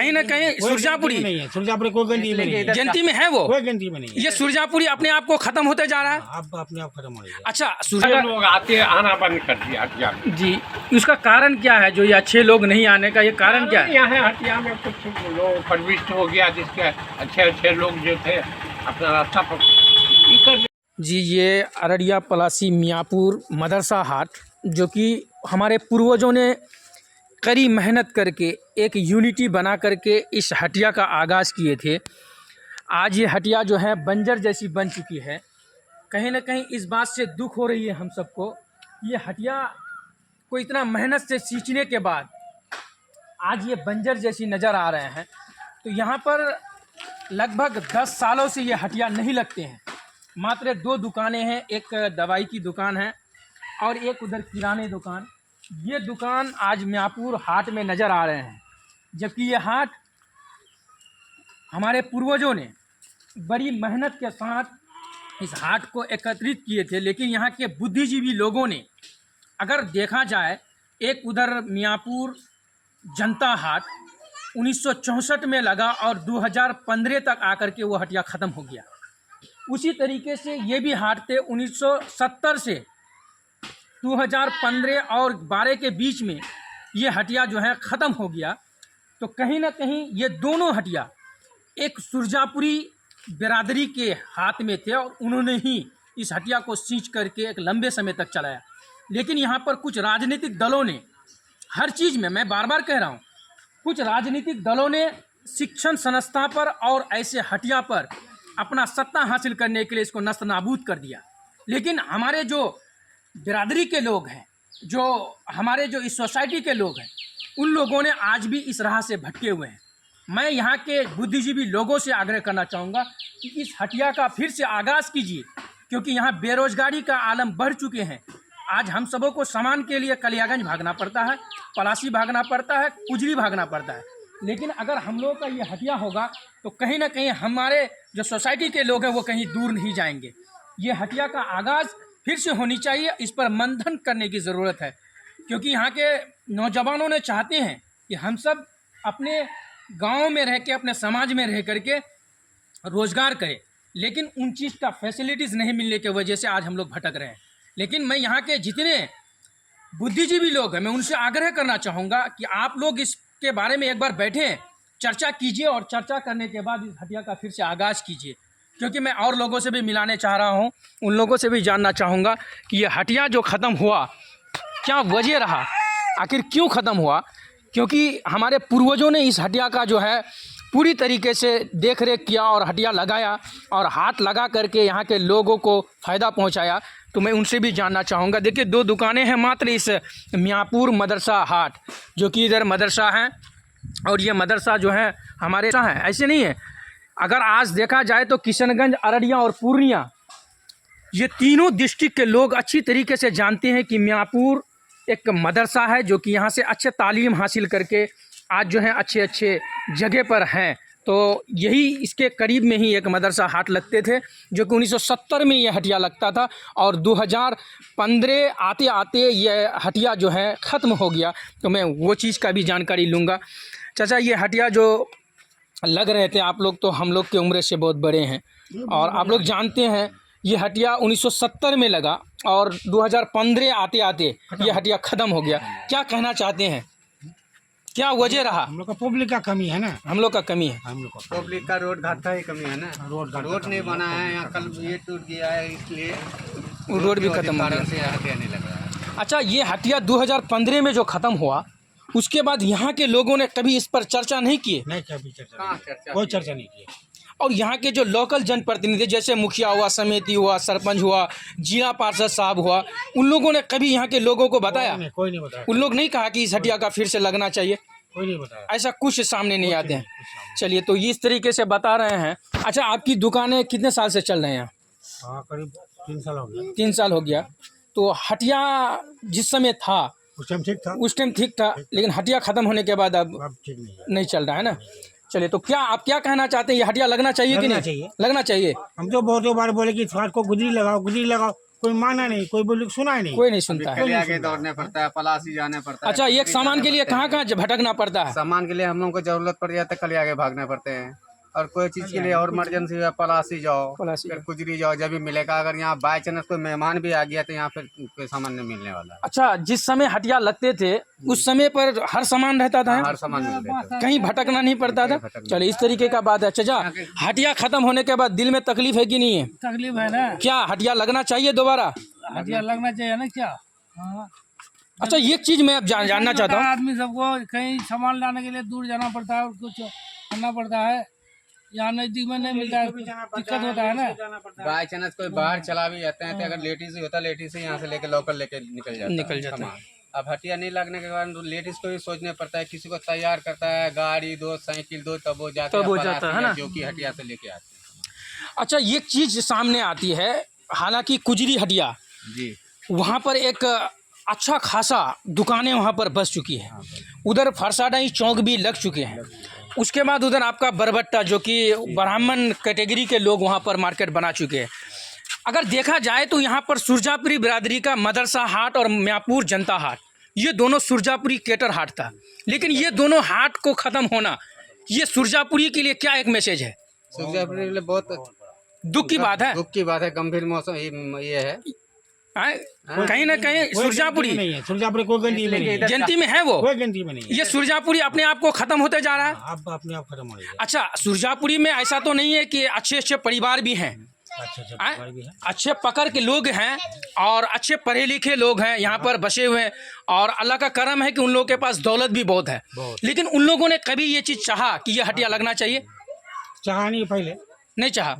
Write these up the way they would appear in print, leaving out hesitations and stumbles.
कहीं ना कहीं सुरजापुरी नहीं है, सुरजापुरी कोई गिनती में नहीं है, गिनती में है वो, कोई गिनती में नहीं है। ये सुरजापुरी अपने आप को खत्म होते जा रहा है। अब अपने आप खत्म हो गया। अच्छा लोग आते आना बंद कर दिया हटिया में। जी, उसका कारण क्या है जो ये अच्छे लोग नहीं आने का, ये कारण क्या है? यहाँ हटिया में कुछ लोग प्रविष्ट हो गया, जिसके अच्छे अच्छे लोग जो थे अपना रास्ता पकड़। जी, ये अररिया पलासी मियाँपुर मदरसा हाट, जो कि हमारे पूर्वजों ने कड़ी मेहनत करके एक यूनिटी बना करके इस हटिया का आगाज़ किए थे। आज ये हटिया जो है बंजर जैसी बन चुकी है। कहीं ना कहीं इस बात से दुख हो रही है हम सबको, ये हटिया को इतना मेहनत से सींचने के बाद आज ये बंजर जैसी नज़र आ रहे हैं। तो यहाँ पर लगभग 10 सालों से ये हटिया नहीं लगते हैं। मात्र 2 दुकानें हैं, एक दवाई की दुकान है और एक उधर किराने दुकान। ये दुकान आज मियाँपुर हाट में नज़र आ रहे हैं, जबकि ये हाट हमारे पूर्वजों ने बड़ी मेहनत के साथ इस हाट को एकत्रित किए थे। लेकिन यहाँ के बुद्धिजीवी लोगों ने, अगर देखा जाए, एक उधर मियाँपुर जनता हाट 1964 में लगा और 2015 तक आकर के वो हटिया ख़त्म हो गया। उसी तरीके से ये भी हाट थे 1970 से 2015 और 12 के बीच में ये हटिया जो है ख़त्म हो गया। तो कहीं ना कहीं ये दोनों हटिया एक सुरजापुरी बिरादरी के हाथ में थे और उन्होंने ही इस हटिया को सींच करके एक लंबे समय तक चलाया। लेकिन यहाँ पर कुछ राजनीतिक दलों ने हर चीज़ में, मैं बार बार कह रहा हूँ, कुछ राजनीतिक दलों ने शिक्षण संस्था पर और ऐसे हटिया पर अपना सत्ता हासिल करने के लिए इसको नस्त नाबूद कर दिया। लेकिन हमारे जो बिरादरी के लोग हैं, जो हमारे जो इस सोसाइटी के लोग हैं, उन लोगों ने आज भी इस राह से भटके हुए हैं। मैं यहाँ के बुद्धिजीवी लोगों से आग्रह करना चाहूँगा कि इस हटिया का फिर से आगाज़ कीजिए, क्योंकि यहाँ बेरोजगारी का आलम बढ़ चुके हैं। आज हम सबों को सामान के लिए कलियागंज भागना पड़ता है, पलासी भागना पड़ता है, कुजरी भागना पड़ता है। लेकिन अगर हम लोग का ये हटिया होगा तो कहीं ना कहीं हमारे जो सोसाइटी के लोग हैं वो कहीं दूर नहीं जाएंगे। ये हटिया का आगाज़ फिर से होनी चाहिए, इस पर मंथन करने की ज़रूरत है, क्योंकि यहाँ के नौजवानों ने चाहते हैं कि हम सब अपने गाँव में रह के, अपने समाज में रह करके रोज़गार करें। लेकिन उन चीज़ का फैसिलिटीज़ नहीं मिलने की वजह से आज हम लोग भटक रहे हैं। लेकिन मैं यहाँ के जितने बुद्धिजीवी लोग हैं, मैं उनसे आग्रह करना चाहूँगा कि आप लोग इसके बारे में एक बार बैठें, चर्चा कीजिए और चर्चा करने के बाद इस हटिया का फिर से आगाज़ कीजिए। क्योंकि मैं और लोगों से भी मिलाने चाह रहा हूँ, उन लोगों से भी जानना चाहूँगा कि ये हटिया जो ख़त्म हुआ, क्या वजह रहा, आखिर क्यों ख़त्म हुआ। क्योंकि हमारे पूर्वजों ने इस हटिया का जो है पूरी तरीके से देख रेख किया और हटिया लगाया और हाथ लगा करके यहाँ के लोगों को फ़ायदा पहुँचाया। तो मैं उनसे भी जानना चाहूँगा। देखिए, 2 दुकानें हैं मात्र इस मियाँपुर मदरसा हाट, जो कि इधर मदरसा है और ये मदरसा जो है हमारे है, ऐसे नहीं है। अगर आज देखा जाए तो किशनगंज, अररिया और पूर्णिया, ये तीनों डिस्ट्रिक्ट के लोग अच्छी तरीके से जानते हैं कि मियाँपुर एक मदरसा है, जो कि यहाँ से अच्छे तालीम हासिल करके आज जो है अच्छे अच्छे जगह पर हैं। तो यही इसके करीब में ही एक मदरसा हाट लगते थे, जो कि 1970 में ये हटिया लगता था और 2015 आते आते ये हटिया जो है ख़त्म हो गया। तो मैं वो चीज़ का भी जानकारी लूँगा। चाचा, ये हटिया जो लग रहे थे आप लोग, तो हम लोग के उम्र से बहुत बड़े हैं और आप लोग जानते हैं ये हटिया 1970 में लगा और 2015 आते आते ये हटिया ख़त्म हो गया। क्या कहना चाहते हैं, क्या वजह रहा? हम लोग का पब्लिक का कमी है ना, हम लोग का कमी है, हम लोग का पब्लिक का रोड घाट का ही कमी है ना। रोड नहीं बना है, यहाँ कल ये टूट गया है, इसलिए रोड भी खत्म हो से हटिया नहीं लग रहा है। अच्छा, ये हटिया 2015 में जो ख़त्म हुआ, उसके बाद यहाँ के लोगों ने कभी इस पर चर्चा नहीं किए? नहीं, कभी चर्चा, कोई चर्चा नहीं की। और यहाँ के जो लोकल जनप्रतिनिधि, जैसे मुखिया हुआ, समिति हुआ, सरपंच हुआ, जिला पार्षद साहब हुआ, उन लोगों ने कभी यहाँ के लोगों को बताया? कोई नहीं बताया। उन लोग नहीं कहा कि इस हटिया का फिर से लगना चाहिए? कोई नहीं बताया, ऐसा कुछ सामने नहीं आते हैं। चलिए, तो इस तरीके से बता रहे हैं। अच्छा, आपकी दुकानें कितने साल से चल रहे हैं? हाँ, करीब 3 साल हो गया। 3 साल हो गया। तो हटिया जिस समय था उस टाइम ठीक था, उस टाइम ठीक था, लेकिन हटिया ख़त्म होने के बाद अब ठीक नहीं है, नहीं चल रहा है ना। चलिए, तो क्या आप क्या कहना चाहते हैं, ये हटिया लगना चाहिए कि नहीं? चाहिए। लगना चाहिए। हम तो बहुत बार बोले कि फाट को गुजरी लगाओ, गुजरी लगाओ, कोई माना नहीं, कोई बोले सुना ही नहीं। कोई नहीं सुनता है। कल आगे दौड़ने पड़ता है, पलासी जाने पड़ता है। अच्छा, एक सामान के लिए कहाँ कहाँ भटकना पड़ता है? सामान के लिए हम लोगों को जरूरत पड़ जाता है, कल आगे भागने पड़ते हैं। और कोई चीज के लिए और इमरजेंसी है, पलासी जाओ, पलासी फिर कुजरी जाओ, जब भी मिलेगा। अगर यहाँ बाई चांस कोई मेहमान भी आ गया तो यहाँ फिर कोई सामान नहीं मिलने वाला। अच्छा, जिस समय हटिया लगते थे उस समय पर हर सामान रहता था, हर सामान मिलता है, कहीं भटकना नहीं पड़ता था। चलो, इस तरीके का बात है। चाचा, हटिया खत्म होने के बाद दिल में तकलीफ है कि नहीं है? तकलीफ है ना, क्या हटिया लगना चाहिए दोबारा? हटिया लगना चाहिए ना क्या। हाँ। अच्छा, एक चीज मैं अब जानना चाहता हूँ। आदमी सबको कहीं सामान लाने के लिए दूर जाना पड़ता है और कुछ करना पड़ता है, यहाँ नजदीक में नहीं मिलता है, दिक्कत होता है ना। बाई चांस कोई बाहर चला भी जाते हैं तो अगर लेडीज होता, लेडीज से यहाँ से लेके लोकल लेके निकल जाता है। सामान। अब हटिया नहीं लगने के कारण लेडीज को भी सोचना पड़ता है, किसी को तैयार करता है, गाड़ी दो, साइकिल दो, तब वो जाता है ना, जो कि हटिया से लेके आते हैं। अच्छा, एक चीज सामने आती है, हालांकि कुजरी हटिया जी, वहाँ पर एक अच्छा खासा दुकानें वहाँ पर बस चुकी है। उधर फरसाडाई चौक भी लग चुके हैं। उसके बाद उधर आपका बरबट्टा, जो कि ब्राह्मण कैटेगरी के लोग वहाँ पर मार्केट बना चुके हैं। अगर देखा जाए तो यहाँ पर सुरजापुरी बिरादरी का मदरसा हाट और म्यापुर जनता हाट, ये दोनों सुरजापुरी केटर हाट था। लेकिन ये दोनों हाट को ख़त्म होना, ये सुरजापुरी के लिए क्या एक मैसेज है? सुरजापुरी के लिए बहुत दुख की बात है। दुख की बात है, गंभीर मौसम ये है। कहीं ना कहीं सुरजापुरी नहीं है, सुरजापुरी कोई गिनती में नहीं है, गिनती में है वो, कोई गिनती में नहीं है। ये सुरजापुरी अपने आप को खत्म होते जा रहा है। अब अपने आप खत्म हो रही है। अच्छा, सुरजापुरी में ऐसा तो नहीं है कि अच्छे अच्छे परिवार भी हैं, अच्छा भी है। अच्छे पकड़ के लोग हैं और अच्छे पढ़े लिखे लोग हैं यहाँ पर बसे हुए हैं, और अल्लाह का करम है कि उन लोगों के पास दौलत भी बहुत है। लेकिन उन लोगों ने कभी ये चीज़ चाहा कि ये हटिया लगना चाहिए? चाहा नहीं, पहले नहीं चाहा।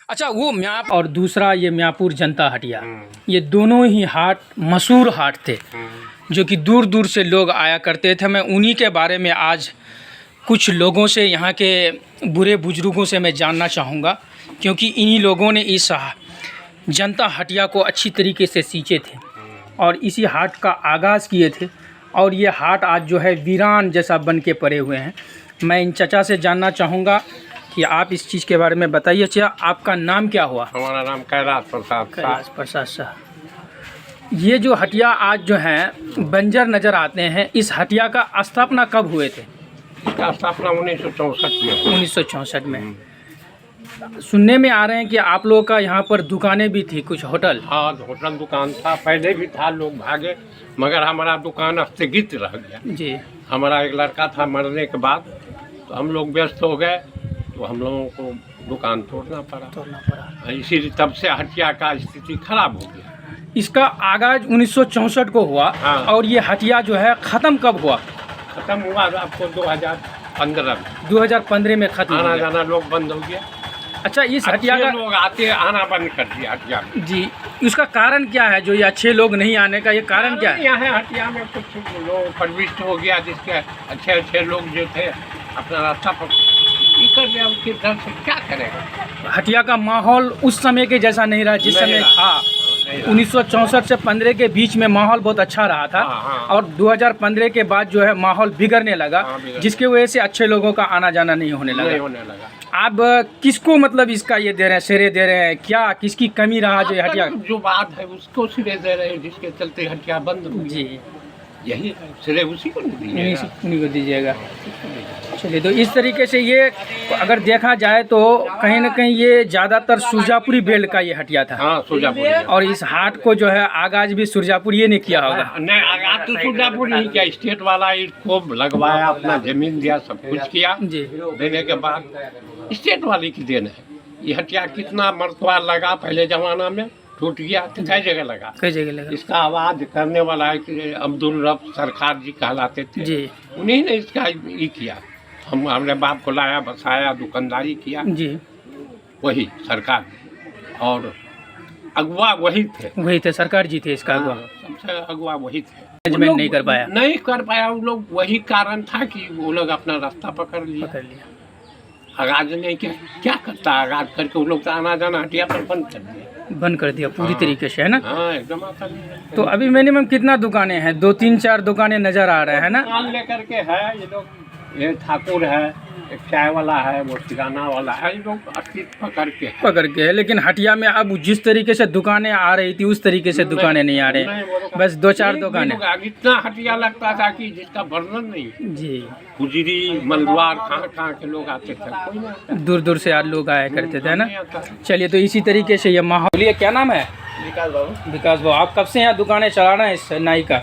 अच्छा, वो म्याप और दूसरा ये म्यापुर जनता हटिया, ये दोनों ही हाट मशहूर हाट थे, जो कि दूर दूर से लोग आया करते थे। मैं उन्हीं के बारे में आज कुछ लोगों से, यहाँ के बूढ़े बुजुर्गों से मैं जानना चाहूँगा, क्योंकि इन्हीं लोगों ने इस जनता हटिया को अच्छी तरीके से सींचे थे और इसी हाट का आगाज़ किए थे। और ये हाट आज जो है वीरान जैसा बन के पड़े हुए हैं। मैं इन चचा से जानना चाहूँगा कि आप इस चीज़ के बारे में बताइए। अच्छा, आपका नाम क्या हुआ? हमारा नाम कैलाश प्रसाद शाह। ये जो हटिया आज जो हैं बंजर नज़र आते हैं, इस हटिया का स्थापना कब हुए थे? इसका स्थापना 1964 में। 1964 में। सुनने में आ रहे हैं कि आप लोगों का यहाँ पर दुकानें भी थी, कुछ होटल। हाँ, होटल दुकान था, पहले भी था, लोग भागे, मगर हमारा दुकान स्थगित रह गया जी। हमारा एक लड़का था, मरने के बाद तो हम लोग व्यस्त हो गए, तो हम लोगों को दुकान तोड़ना पड़ा। इसीलिए तब से हटिया का स्थिति खराब हो गया। इसका आगाज 1964 को हुआ। हाँ। और ये हटिया जो है ख़त्म कब हुआ? खत्म हुआ आपको 2015 में। 2015 में ख़त्म हो आना गया। जाना लोग बंद हो गया। अच्छा, इस हटिया का लोग आते आना बंद कर दिया हटिया में। जी, उसका कारण क्या है जो ये अच्छे लोग नहीं आने का? ये कारण क्या है? यहाँ हटिया में कुछ लोग प्रविष्ट हो गया, जिसके अच्छे अच्छे लोग जो थे अपना रास्ता कर दिया, उसके डर से क्या करेगा। हटिया का माहौल उस समय के जैसा नहीं रहा जिस समय था। 1964 से 15 के बीच में माहौल बहुत अच्छा रहा था। हाँ। और 2015 के बाद जो है माहौल बिगड़ने लगा, जिसके वजह से अच्छे लोगों का आना जाना नहीं होने लगा। आप किसको मतलब इसका ये दे रहे हैं, सिरे दे रहे हैं क्या? किसकी कमी रहा जो हटिया? जो बात है उसको सिरे दे रहे हैं, जिसके चलते हटिया बंद हो गई। जी, यही सिरे उसी को दीजिएगा। उन्हीं को दीजिएगा। चलिए, तो इस तरीके से ये अगर देखा जाए तो कहीं ना कहीं ये ज़्यादातर सुरजापुरी बेल्ट का ये हटिया था। हाँ, सुरजापुरी। और इस हाट को जो है आगाज भी सुरजापुरी ने किया होगा। नहीं, आगाज तो सुरजापुरी ही किया, स्टेट वाला इसको लगवाया, अपना जमीन दिया, सब कुछ किया। जी। देने के बाद स्टेट वाले की देन है। ये हटिया कितना मरतबा लगा पहले जमाना में, टूट गया तो कई जगह लगा। कई जगह लगा। इसका आवाज करने वाला है कि अब्दुल रब सरकार जी कहलाते थे जी। उन्हीं ने इसका ये किया। हमने बाप को लाया, बसाया, दुकानदारी किया जी। वही सरकार, और अगुआ वही थे। वही थे, सरकार जी थे इसका अगुआ। सबसे अगुआ वही थे। मैनेजमेंट नहीं कर पाया। नहीं कर पाया वो लोग, वही कारण था कि वो लोग अपना रास्ता पकड़ लिया। आगाज ने क्या करता, आगाज करके वो लोग तो आना जाना हटिया पर बंद कर दिया पूरी तरीके से, है ना? हाँ, एकदम आता। तो अभी मिनिमम कितना दुकानें हैं? 2, 3, 4 दुकानें नजर आ रहे हैं ना? दुकान लेकर के है ये लोग ये ठाकुर है, एक चाय वाला है, वो किराना वाला है, ये लोग अस्तित्व पकड़ के है। पकड़ के है। लेकिन हटिया में अब जिस तरीके से दुकानें आ रही थी उस तरीके से दुकानें नहीं आ रही, बस 2-4 दुकानें। इतना हटिया लगता था कि जिसका वर्णन नहीं। जी, गुजरी मलवार कहाँ के लोग आते थे, कोई नहीं आता। दूर दूर से लोग आया करते थे ना। नहीं आता। चलिए, तो इसी तरीके से ये माहौल। बोलिए, क्या नाम है? विकास बाबू। विकास भाव, आप कब से यहाँ दुकानें चला रहे हैं इस नाई का?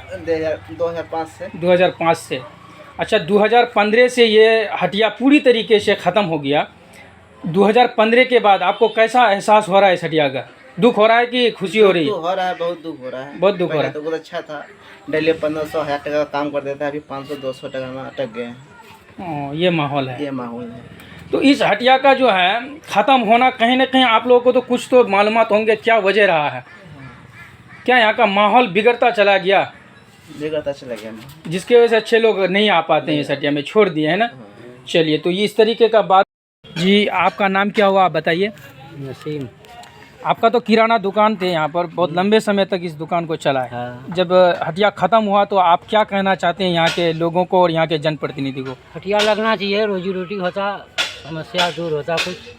2005 से। 2005 से। अच्छा, 2015 से ये हटिया पूरी तरीके से ख़त्म हो गया। 2015 के बाद आपको कैसा एहसास हो रहा है इस हटिया का? दुख हो रहा है कि खुशी हो रही है? हो रहा है, बहुत दुख हो रहा है। बहुत दुख हो रहा है। तो बहुत अच्छा था, डेली 1500-1000 टका का काम कर देता है, अभी 500-200 टका में अटक गए हैं। ये माहौल है। ये माहौल है। तो इस हटिया का जो है ख़त्म होना, कहीं ना कहीं आप लोगों को तो कुछ तो मालूमात होंगे, क्या वजह रहा है? क्या यहाँ का माहौल बिगड़ता चला गया, बिगड़ता चला गया? जिसकी वजह से अच्छे लोग नहीं आ पाते हैं इस हटिया में, छोड़ दिए है ना? चलिए, तो ये इस तरीके का बात। जी, आपका नाम क्या हुआ, आप बताइए। नसीम। आपका तो किराना दुकान थे यहाँ पर, बहुत लंबे समय तक इस दुकान को चला है। हाँ। जब हटिया ख़त्म हुआ तो आप क्या कहना चाहते हैं यहाँ के लोगों को और यहाँ के जनप्रतिनिधि को? हटिया लगना चाहिए, रोजी रोटी होता, समस्या दूर होता। कुछ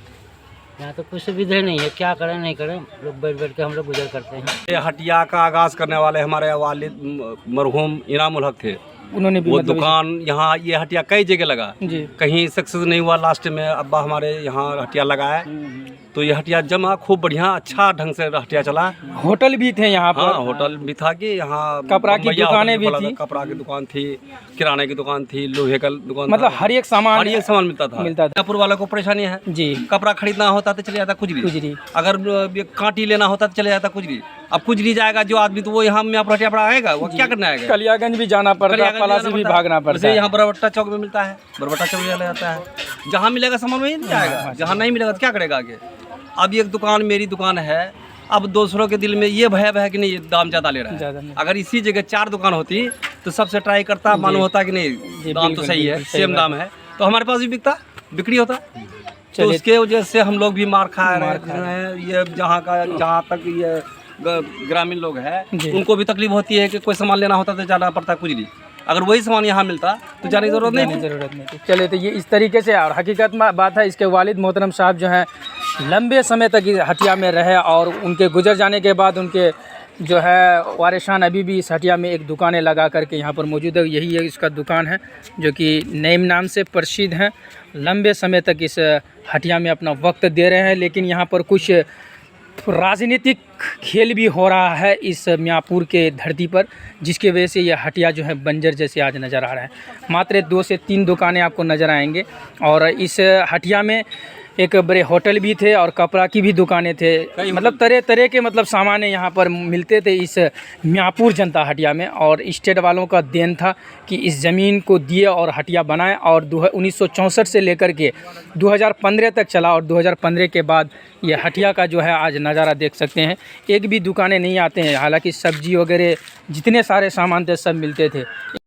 यहाँ तो कुछ सुविधा नहीं है, क्या करें नहीं करें, लोग बैठ बैठ के हम लोग गुजर करते हैं। ये हटिया का आगाज करने वाले हमारे वालिद मरहूम इनाम उल हक थे। उन्होंने भी वो मतलब दुकान यहाँ, ये हटिया कई जगह लगा, जी, कहीं सक्सेस नहीं हुआ। लास्ट में अब्बा हमारे यहाँ हटिया लगाए, तो ये हटिया जमा खूब बढ़िया अच्छा ढंग से हटिया चला। होटल भी थे यहाँ हाँ, पर, होटल भी था कि यहाँ कपड़ा की बम्बैया दुकानें होटल भी खोला था, थी। कपड़ा की दुकान थी, किराने की दुकान थी, लोहे का दुकान मतलब था। हर एक सामान हर एक सामान मिलता था। मिर्जापुर वालों को परेशानी है, जी, कपड़ा खरीदना होता तो चले जाता कुजरी, गुजरी। अगर कांटी लेना होता तो चले जाता कुजरी। अब कुजरी जाएगा जो आदमी, तो वो यहाँ में हटिया पड़ा आएगा, वो क्या करना आएगा? कलियागंज भी जाना पड़ता है, पलासी भी भागना पड़ता है। यहाँ बरबट्टा चौक में मिलता है, बरबट्टा चौक चला जाता है, जहाँ मिलेगा सामान वहीं जाएगा, जहाँ नहीं मिलेगा तो क्या करेगा आगे? अब एक दुकान मेरी दुकान है, अब दूसरों के दिल में ये भय है कि नहीं ये दाम ज़्यादा ले रहा है। अगर इसी जगह 4 दुकान होती तो सबसे ट्राई करता, मालूम होता कि नहीं दाम तो सही है, सेम दाम है, तो हमारे पास भी बिकता, बिक्री होता। तो उसके वजह से हम लोग भी मार खा रहे हैं। ये जहाँ तक ये ग्रामीण लोग हैं उनको भी तकलीफ होती है कि कोई सामान लेना होता तो जाना पड़ता कुजरी, अगर वही सामान यहाँ मिलता तो जाने की ज़रूरत नहीं थी। चलिए, तो ये इस तरीके से, और हकीकत में बात है, इसके वालिद मोहतरम साहब जो हैं लंबे समय तक इस हटिया में रहे, और उनके गुजर जाने के बाद उनके जो है वारिसान अभी भी इस हटिया में एक दुकानें लगा करके यहाँ पर मौजूद है। यही है इसका दुकान है, जो कि नईम नाम से प्रसिद्ध है। लंबे समय तक इस हटिया में अपना वक्त दे रहे हैं, लेकिन यहाँ पर कुछ राजनीतिक खेल भी हो रहा है इस मियाँपुर के धरती पर, जिसकी वजह से ये हटिया जो है बंजर जैसे आज नज़र आ रहा है। मात्र 2 से 3 दुकानें आपको नज़र आएंगे, और इस हटिया में एक बड़े होटल भी थे और कपड़ा की भी दुकानें थे, मतलब तरह तरह के मतलब सामान यहाँ पर मिलते थे इस मियाँपुर जनता हटिया में। और स्टेट वालों का देन था कि इस ज़मीन को दिए और हटिया बनाए, और 1964 से लेकर के 2015 तक चला, और 2015 के बाद ये हटिया का जो है आज नज़ारा देख सकते हैं। एक भी दुकानें नहीं आते हैं, हालांकि सब्जी वगैरह जितने सारे सामान थे सब मिलते थे।